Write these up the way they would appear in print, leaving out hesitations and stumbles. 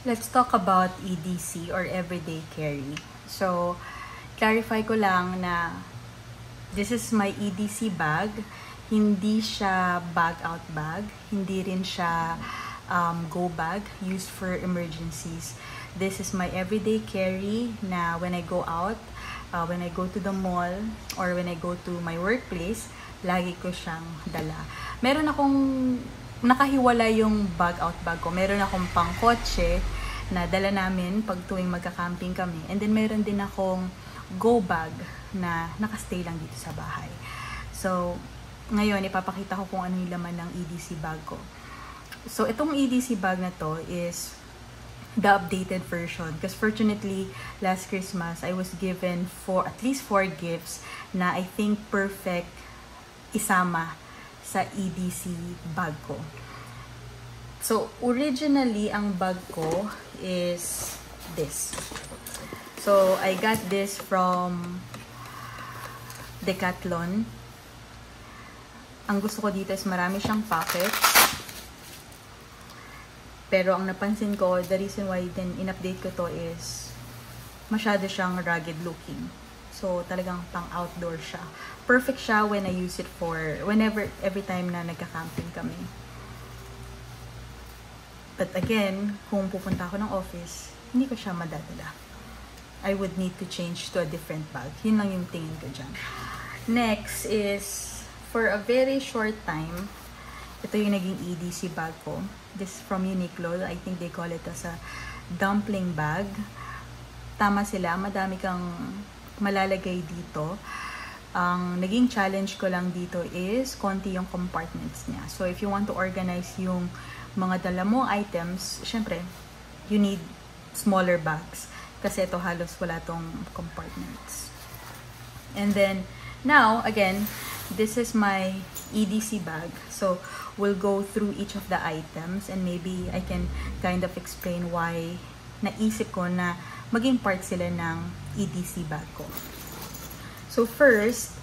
Let's talk about EDC or everyday carry. So, clarify ko lang na this is my EDC bag. Hindi siya bag-out bag. Hindi rin siya go bag used for emergencies. This is my everyday carry na when I go out, when I go to the mall, or when I go to my workplace, lagi ko siyang dala. Meron akong nakahiwala yung bag-out bag ko. Meron akong pang-kotse na dala namin pag tuwing magka-camping kami. And then meron din akong go bag na nakastay lang dito sa bahay. So, ngayon, ipapakita ko kung ano yung laman ng EDC bag ko. So, itong EDC bag na to is the updated version. Because fortunately, last Christmas, I was given at least 4 gifts na I think perfect isama sa EDC bag ko. So, originally, ang bag ko is this. So, I got this from Decathlon. Ang gusto ko dito is marami siyang pockets. Pero ang napansin ko, the reason why then in-update ko to is masyado siyang rugged looking. So, talagang pang-outdoor siya. Perfect siya when I use it for every time na nagka-camping kami. But again, kung pupunta ako ng office, hindi ko siya madadala. I would need to change to a different bag. Yun lang yung tingin ko dyan. Next is, for a very short time, ito yung naging EDC bag ko. This is from Uniqlo. I think they call it as a dumpling bag. Tama sila, madami kang malalagay dito. Ang naging challenge ko lang dito is konti yung compartments niya. So, if you want to organize yung mga dala mo items, syempre, you need smaller bags. Kasi ito halos wala tong compartments. And then, now, again, this is my EDC bag. So, we'll go through each of the items and maybe I can kind of explain why naisip ko na maging part sila ng EDC bag ko. So, first,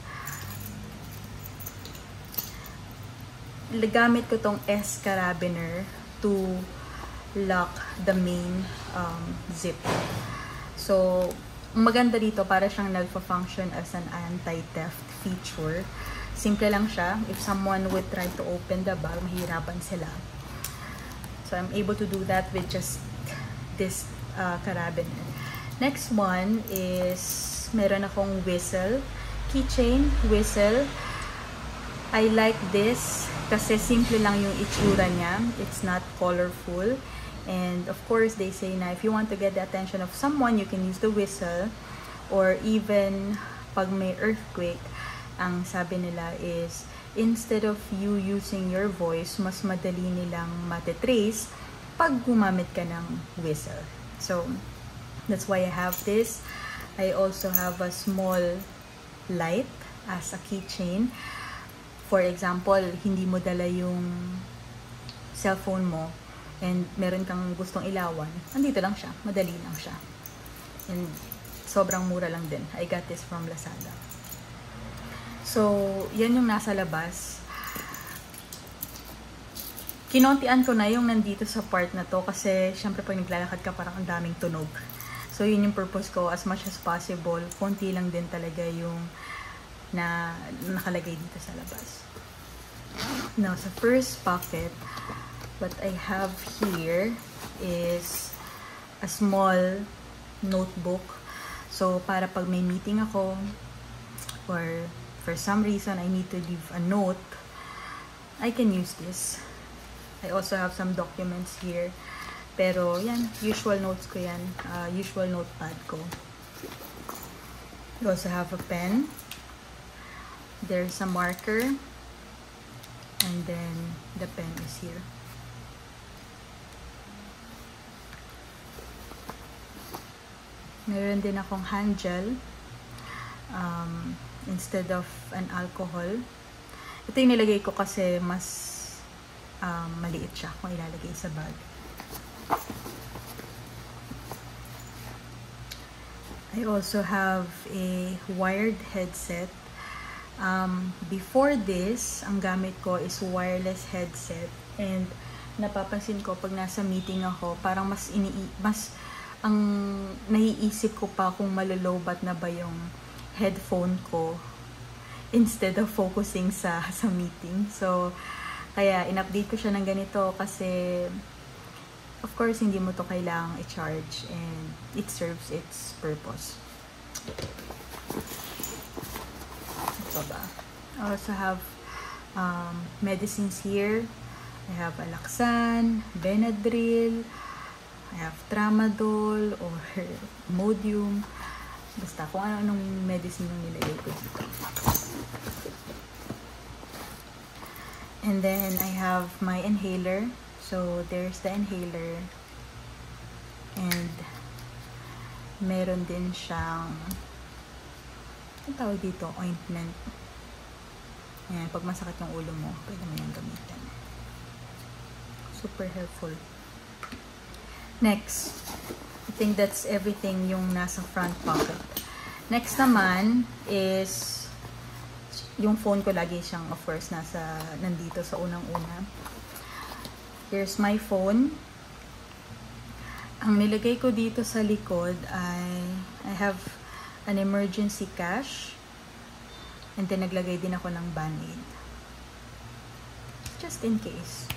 gamit ko tong S carabiner to lock the main zip. So, maganda dito para siyang nagpa-function as an anti-theft feature. Simple lang siya. If someone would try to open the bag, mahirapan sila. So, I'm able to do that with just this carabiner. Next one is meron akong whistle, keychain, whistle. I like this kasi simple lang yung itsura niya. It's not colorful. And of course, they say na if you want to get the attention of someone, you can use the whistle. Or even pag may earthquake, ang sabi nila is instead of you using your voice, mas madali nilang matitrace pag gumamit ka ng whistle. So, that's why I have this. I also have a small light as a keychain. For example, hindi mo dala yung cellphone mo and meron kang gustong ilawan, andito lang siya, madali lang siya. And sobrang mura lang din. I got this from Lazada. So, yan yung nasa labas. Kinontian ko na yung nandito sa part na to kasi syempre pag naglalakad ka parang ang daming tunog. So, yun yung purpose ko. As much as possible, konti lang din talaga yung na nakalagay dito sa labas. Now, sa first pocket, what I have here is a small notebook. So, para pag may meeting ako, or for some reason I need to leave a note, I can use this. I also have some documents here. Pero, yan, usual notes ko yan. Usual notepad ko. You also have a pen. There's a marker. And then, the pen is here. Meron din akong hand gel. Instead of an alcohol. Ito yung nilagay ko kasi mas maliit siya kung ilalagay sa bag. I also have a wired headset. Before this, ang gamit ko is wireless headset. And napapansin ko pag nasa meeting ako, parang mas ang naiisip ko pa kung malolobat na ba yung headphone ko instead of focusing sa meeting. So, kaya in-update ko siya ng ganito kasi of course, hindi mo to kailangang i-charge and it serves its purpose. Ito ba? I also have medicines here. I have Alaxan, Benadryl, I have Tramadol or Imodium. Basta kung anong medicine yung nilagay ko dito. And then I have my inhaler. So there's the inhaler. And meron din siyang ang tawag dito, ointment. Ayan, pag masakit yung ulo mo, pwede mo yung gamitin. Super helpful. Next, I think that's everything yung nasa front pocket. Next naman is yung phone ko, lagi siyang of course nandito sa unang-una. Here's my phone. Ang nilagay ko dito sa likod ay I have an emergency cash and then naglagay din ako ng Band-Aid. Just in case.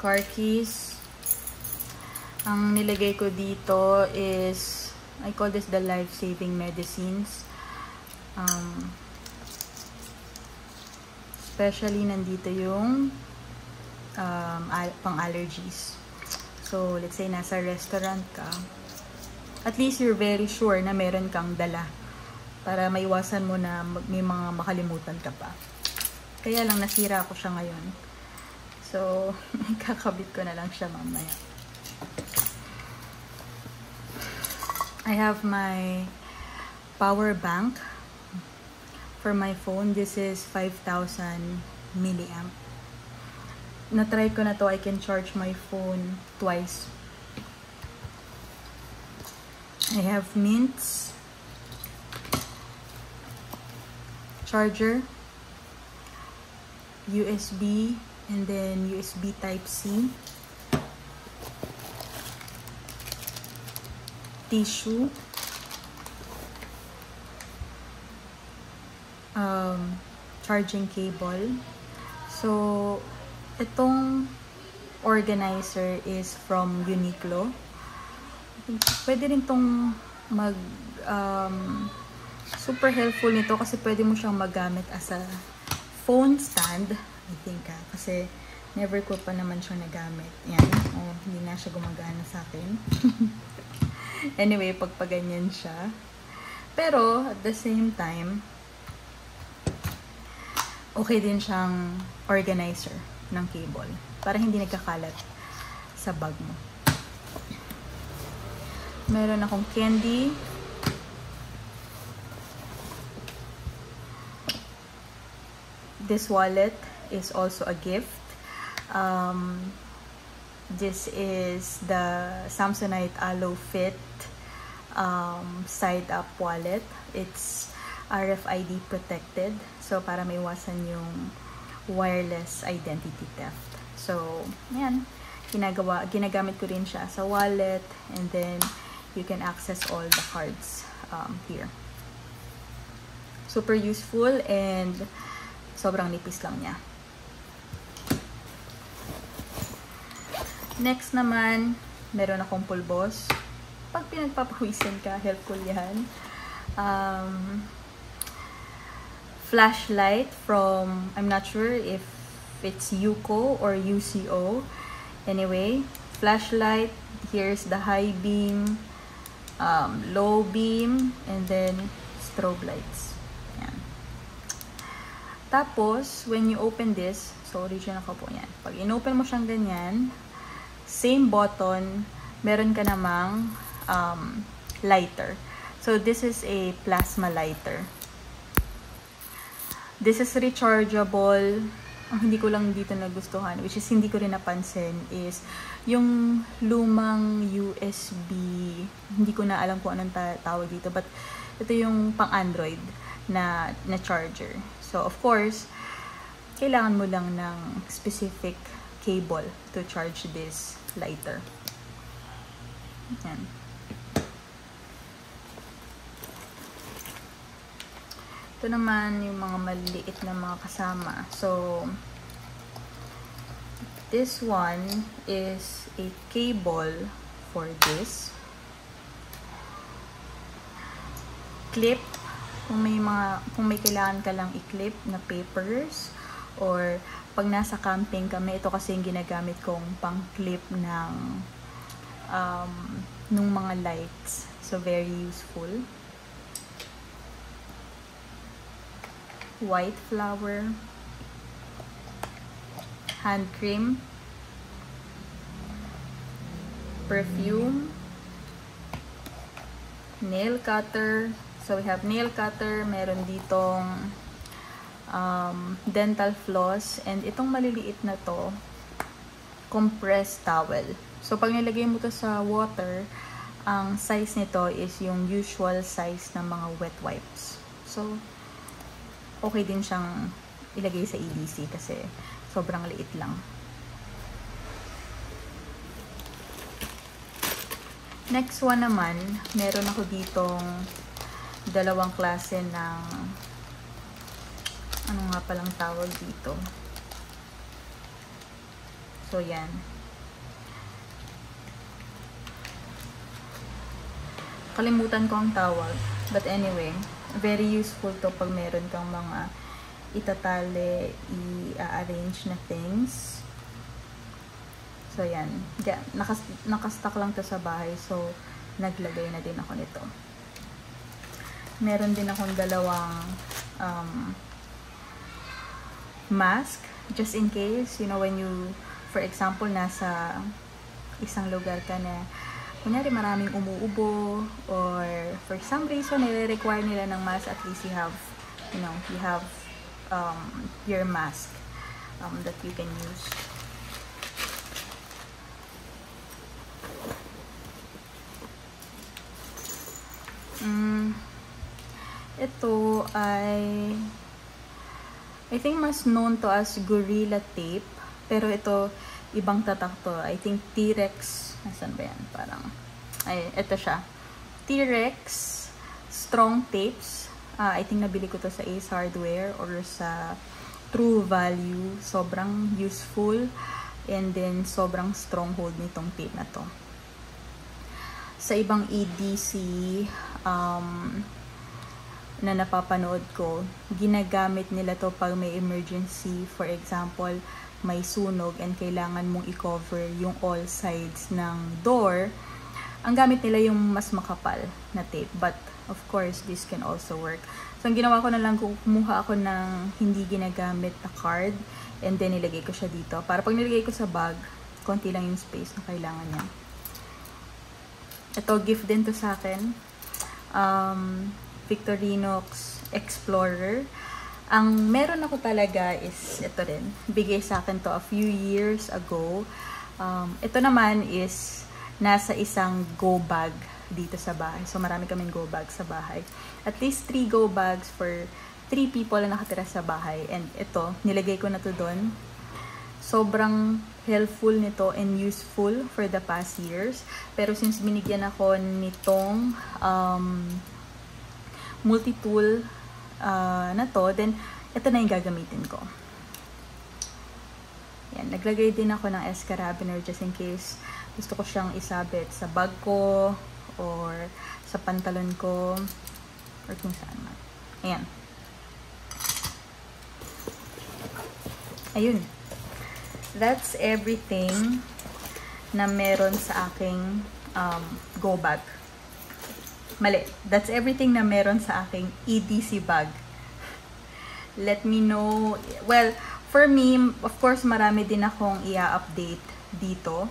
Car keys. Ang nilagay ko dito is, I call this the life-saving medicines. Especially nandito yung pang-allergies. So, let's say nasa restaurant ka, at least you're very sure na meron kang dala para maiwasan mo na may mga makalimutan ka pa. Kaya lang nasira ko siya ngayon. So, kakabit ko na lang siya mamaya. I have my power bank for my phone. This is 5,000 milliamp. Na-try ko na to. I can charge my phone twice. I have mints, charger, USB, and then USB Type-C, tissue, charging cable. So, itong organizer is from Uniqlo. Pwede rin tong super helpful nito kasi pwede mo siyang magamit as a phone stand, I think, kasi never ko pa naman siyang nagamit. Yan. Oh, hindi na siya gumagana sa akin. Anyway, pagpaganyan siya. Pero, at the same time, okay din siyang organizer ng cable para hindi nagkakalat sa bag mo. Meron akong candy. This wallet is also a gift. This is the Samsonite Alo Fit side-up wallet. It's RFID protected. So, para maiwasan yung wireless identity theft. So, yan. Ginagamit ko rin siya sa wallet. And then, you can access all the cards here. Super useful and sobrang nipis lang niya. Next naman, meron akong pulbos. Pag pinagpapawisan ka, helpful yan. Flashlight from, I'm not sure if it's UCO or UCO. Anyway, flashlight. Here's the high beam, low beam, and then strobe lights. Yan. Tapos, when you open this, so original ko po yan. Pag in-open mo siyang ganyan, same button, meron ka namang lighter. So, this is a plasma lighter. This is rechargeable. Ang hindi ko lang dito nagustuhan, which is hindi ko rin napansin, is yung lumang USB. Hindi ko na alam kung anong tawag dito, but ito yung pang Android. na charger. So, of course, kailangan mo lang ng specific cable to charge this lighter. Yan. Ito naman yung mga maliliit na mga kasama. So, this one is a cable for this. Clip, kung may kailangan ka lang i-clip na papers, or pag nasa camping kami, ito kasi yung ginagamit kong pang-clip ng nung mga lights. So, very useful. White flower, hand cream, perfume, nail cutter. So we have nail cutter, meron ditong dental floss, and itong maliliit na to, compressed towel. So pag nilagay mo to sa water, ang size nito is yung usual size ng mga wet wipes. So okay din siyang ilagay sa EDC kasi sobrang liit lang. Next one naman, meron ako ditong dalawang klase ng, ano nga palang tawag dito. So yan. Kalimutan ko ang tawag. But anyway, very useful to pag meron kang mga itatali, i-arrange na things. So, yan. Nakastock lang to sa bahay. So, naglagay na din ako nito. Meron din akong dalawang mask. Just in case, you know, when you, for example, nasa isang lugar ka na kunyari maraming umuubo, or for some reason nire-require nila ng mask, at least you have, you know, you have your mask that you can use. Ito ay, I think mas known to as Gorilla Tape, pero ito ibang tatak to. I think T-Rex, nasan ba yan? Parang, ay, ito siya. T-Rex Strong Tapes. I think nabili ko to sa Ace Hardware or sa True Value. Sobrang useful. And then, sobrang stronghold nitong tape na to. Sa ibang EDC na napapanood ko, ginagamit nila to pag may emergency. For example, may sunog and kailangan mong i-cover yung all sides ng door, ang gamit nila yung mas makapal na tape. But, of course, this can also work. So, ang ginawa ko na lang, kumuha ako ng hindi ginagamit na card, and then nilagay ko siya dito. Para pag nilagay ko sa bag, konti lang yung space na kailangan niya. Ito, gift din to sa akin. Victorinox Explorer. Ang meron ako talaga is ito rin. Bigay sa akin to a few years ago. Ito naman is nasa isang go bag dito sa bahay. So marami kaming go bag sa bahay. At least 3 go bags for 3 people na nakatira sa bahay. And ito, nilagay ko na to doon. Sobrang helpful nito and useful for the past years. Pero since binigyan ako nitong multi-tool na to, then ito na yung gagamitin ko. Yan, naglagay din ako ng S-carabiner just in case gusto ko siyang isabit sa bag ko or sa pantalon ko or kung saan man. Ayan. Ayun. That's everything na meron sa aking go bag. Mali. That's everything na meron sa aking EDC bag. Let me know. Well, for me, of course, marami din akong i-update dito.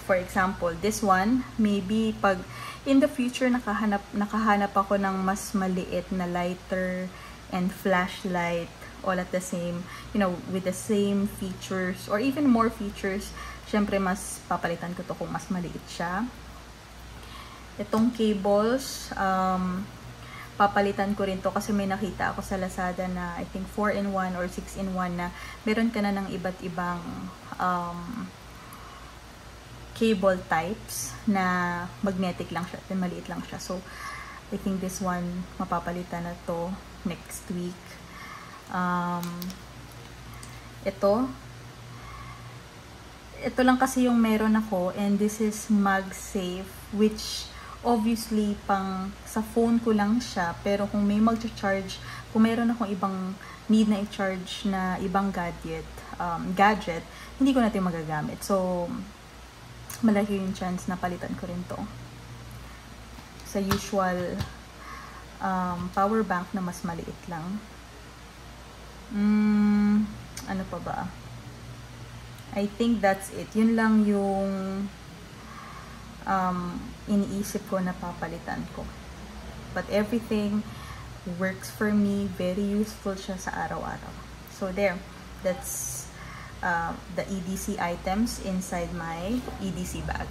For example, this one, maybe pag in the future nakahanap ako ng mas maliit na lighter and flashlight all at the same, you know, with the same features or even more features, syempre mas papalitan ko to kung mas maliit siya. Itong cables, papalitan ko rin to kasi may nakita ako sa Lazada na I think 4-in-1 or 6-in-1 na meron ka na ng iba't ibang cable types na magnetic lang siya, maliit lang siya. So I think this one mapapalitan na to next week. Ito lang kasi yung meron ako, and this is MagSafe, which obviously pang sa phone ko lang siya, pero kung may mag-charge, kung meron akong ibang need na i-charge na ibang gadget, hindi ko natin magagamit. So malaki yung chance na palitan ko rin to sa usual power bank na mas maliit lang. Ano pa ba? I think that's it. Yun lang yung iniisip ko na papalitan ko. But everything works for me. Very useful siya sa araw-araw. So there, that's the EDC items inside my EDC bag.